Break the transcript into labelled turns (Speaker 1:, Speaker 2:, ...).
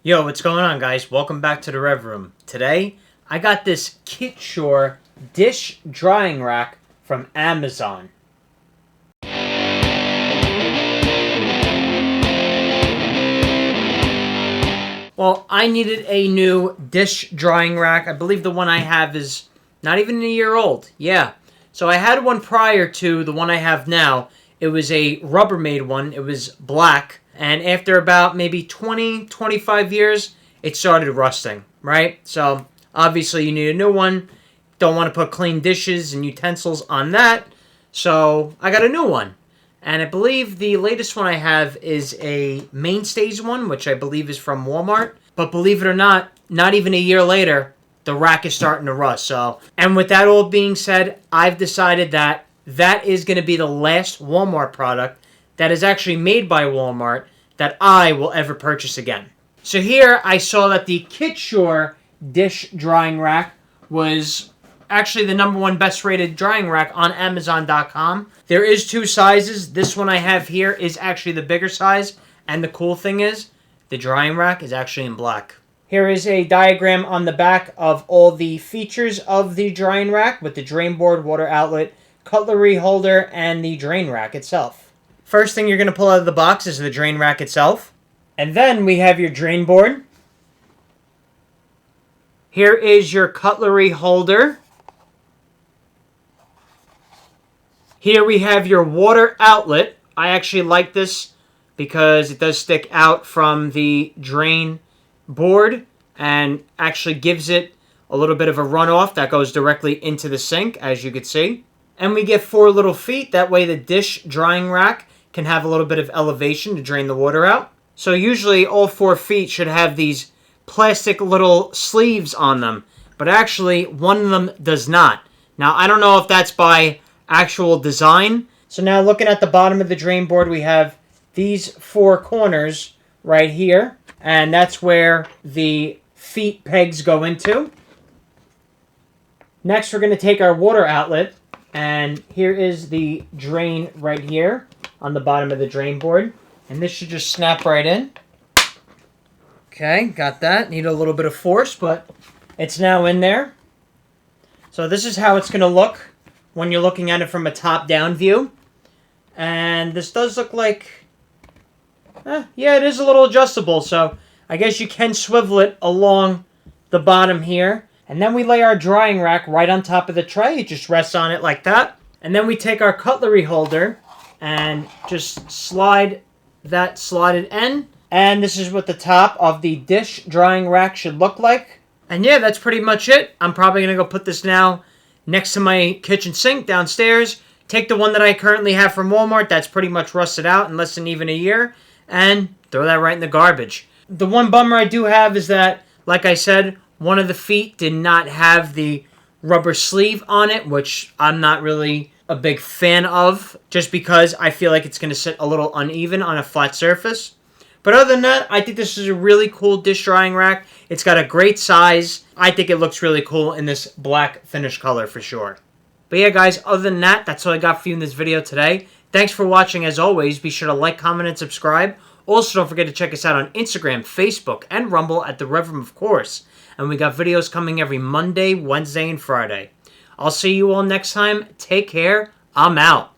Speaker 1: Yo, what's going on, guys? Welcome back to the Rev Room. Today, I got this Kitsure dish drying rack from Amazon. Well, I needed a new dish drying rack. I believe the one I have is not even a year old. Yeah. So I had one prior to the one I have now. It was a Rubbermaid one. It was black. And after about maybe 20, 25 years, it started rusting, right? So obviously you need a new one. Don't want to put clean dishes and utensils on that. So I got a new one. And I believe the latest one I have is a Mainstays one, which I believe is from Walmart. But believe it or not even a year later, the rack is starting to rust. So, and with that all being said, I've decided that that is going to be the last Walmart product that is actually made by Walmart that I will ever purchase again. So here I saw that the Kitsure dish drying rack was actually the #1 best rated drying rack on Amazon.com. There is two sizes. This one I have here is actually the bigger size. And the cool thing is, the drying rack is actually in black. Here is a diagram on the back of all the features of the drying rack with the drain board, water outlet, cutlery holder, and the drain rack itself. First thing you're going to pull out of the box is the drain rack itself. And then we have your drain board. Here is your cutlery holder. Here we have your water outlet. I actually like this because it does stick out from the drain board and actually gives it a little bit of a runoff that goes directly into the sink, as you can see. And we get 4 little feet. That way the dish drying rack can have a little bit of elevation to drain the water out. So usually all 4 feet should have these plastic little sleeves on them. But actually, one of them does not. Now, I don't know if that's by actual design. So now looking at the bottom of the drain board, we have these 4 corners right here. And that's where the feet pegs go into. Next, we're going to take our water outlet. And here is the drain right here on the bottom of the drain board. And this should just snap right in. Okay, got that. Need a little bit of force, but it's now in there. So this is how it's going to look when you're looking at it from a top-down view. And this does look like... yeah, it is a little adjustable. So I guess you can swivel it along the bottom here. And then we lay our drying rack right on top of the tray. It just rests on it like that. And then we take our cutlery holder and just slide that slotted end. And this is what the top of the dish drying rack should look like. And yeah, that's pretty much it. I'm probably going to go put this now next to my kitchen sink downstairs. Take the one that I currently have from Walmart that's pretty much rusted out in less than even a year. And throw that right in the garbage. The one bummer I do have is that, like I said, one of the feet did not have the rubber sleeve on it, which I'm not really a big fan of, just because I feel like it's going to sit a little uneven on a flat surface. But other than that, I think this is a really cool dish drying rack. It's got a great size. I think it looks really cool in this black finish color for sure. But yeah, guys, other than that, that's all I got for you in this video today. Thanks for watching as always. Be sure to like, comment, and subscribe. Also, don't forget to check us out on Instagram, Facebook, and Rumble at The Rev Room, of course. And we got videos coming every Monday, Wednesday, and Friday. I'll see you all next time. Take care. I'm out.